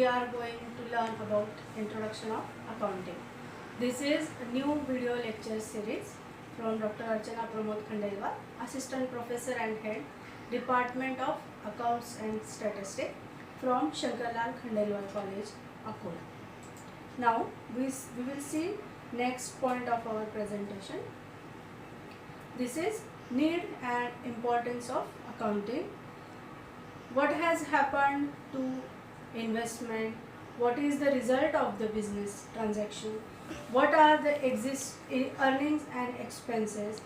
are going to learn about introduction of accounting. This is a new video lecture series from Dr. Archana Pramod Khandelwal, Assistant Professor and Head, Department of Accounts and Statistics from Shankarlal Khandelwal College, Akola. Now we will see next point of our presentation. This is need and importance of accounting. What has happened to investment? What is the result of the business transaction? What are the earnings and expenses?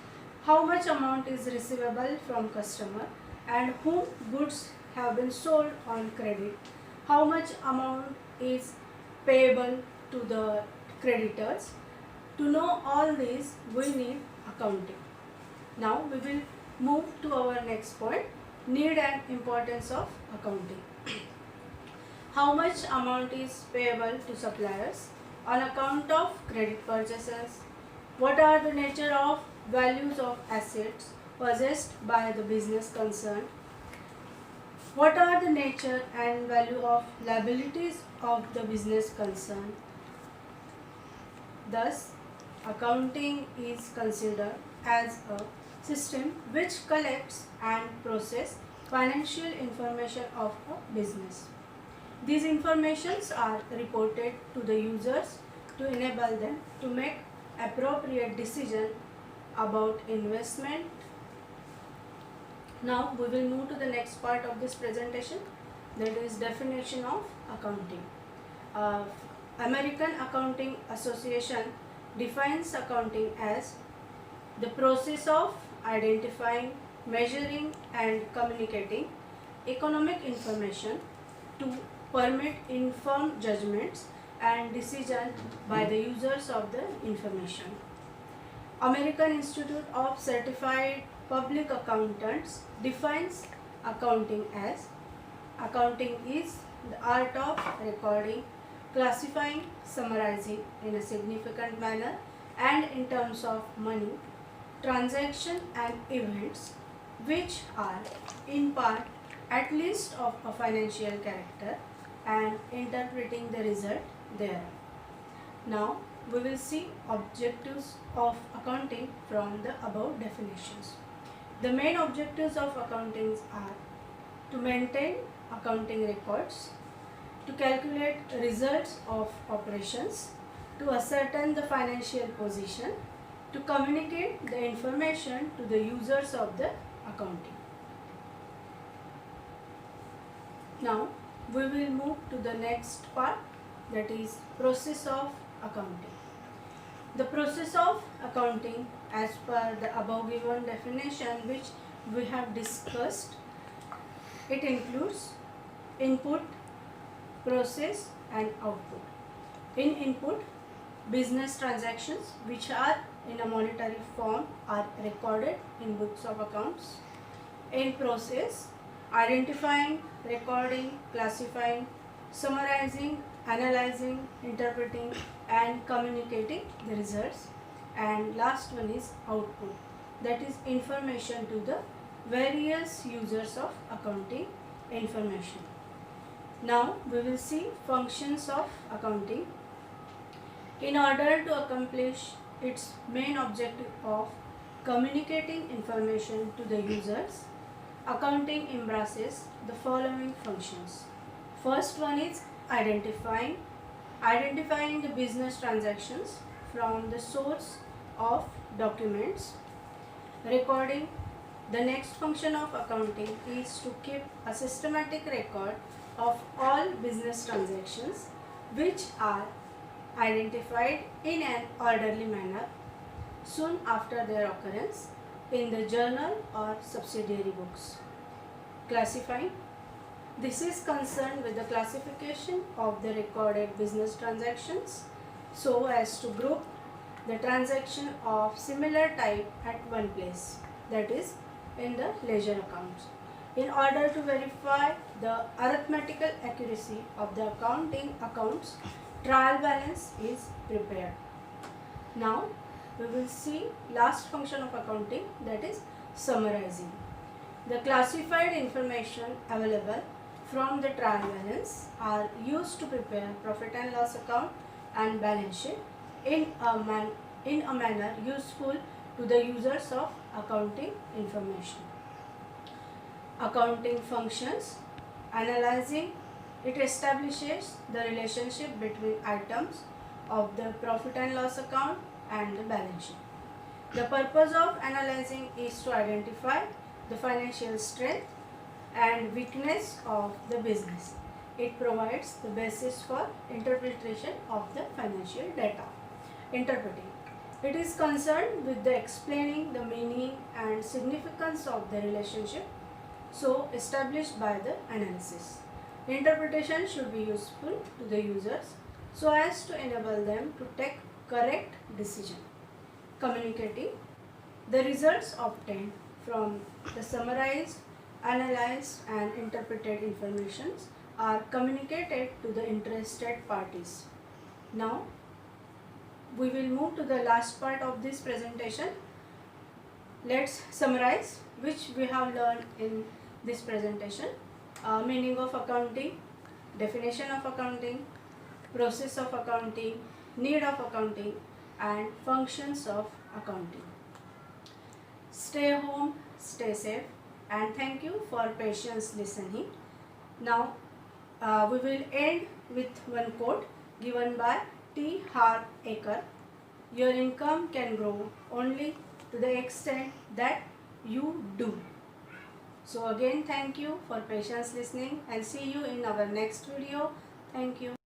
How much amount is receivable from customer, and whom goods have been sold on credit? How much amount is payable to the creditors? To know all these, we need accounting. Now we will move to our next point, need and importance of accounting. How much amount is payable to suppliers on account of credit purchases? What are the nature of values of assets possessed by the business concerned? What are the nature and value of liabilities of the business concerned? Thus, accounting is considered as a system which collects and processes financial information of a business. These informations are reported to the users to enable them to make appropriate decision about investment. Now we will move to the next part of this presentation, that is definition of accounting. American Accounting Association defines accounting as the process of identifying, measuring and communicating economic information to permit informed judgments and decisions by the users of the information. American Institute of Certified Public Accountants defines accounting as accounting is the art of recording, classifying, summarizing in a significant manner and in terms of money, transaction and events which are in part at least of a financial character and interpreting the result thereof. Now we will see objectives of accounting from the above definitions. The main objectives of accounting are to maintain accounting records, to calculate results of operations, to ascertain the financial position, to communicate the information to the users of the accounting. Now we will move to the next part, that is process of accounting. The process of accounting as per the above given definition which we have discussed, it includes input, process and output. In input, business transactions which are in a monetary form are recorded in books of accounts. In process, identifying, recording, classifying, summarizing, analyzing, interpreting and communicating the results. And last one is output, that is information to the various users of accounting information. Now we will see functions of accounting. In order to accomplish its main objective of communicating information to the users, accounting embraces the following functions. First one is identifying the business transactions from the source of documents. Recording. The next function of accounting is to keep a systematic record of all business transactions which are identified in an orderly manner soon after their occurrence in the journal or subsidiary books. Classifying. This is concerned with the classification of the recorded business transactions so as to group the transaction of similar type at one place, that is in the ledger accounts. In order to verify the arithmetical accuracy of the accounting accounts, trial balance is prepared. Now we will see last function of accounting, that is summarizing. The classified information available from the trial balance are used to prepare profit and loss account and balance sheet in a manner useful to the users of accounting information. Accounting functions. Analyzing it establishes the relationship between items of the profit and loss account and the balance sheet. The purpose of analyzing is to identify the financial strength and weakness of the business. It provides the basis for interpretation of the financial data. Interpreting. It is concerned with the explaining the meaning and significance of the relationship so established by the analysis. Interpretation should be useful to the users so as to enable them to take correct decision. Communicating. The results obtained from the summarized, analyzed and interpreted informations are communicated to the interested parties. Now, we will move to the last part of this presentation. Let's summarize which we have learned in this presentation. Meaning of accounting, definition of accounting, process of accounting, need of accounting and functions of accounting. Stay home, stay safe and thank you for patience listening. Now we will end with one quote given by T. Harv Eker. Your income can grow only to the extent that you do. So again, thank you for patience listening and see you in our next video. Thank you.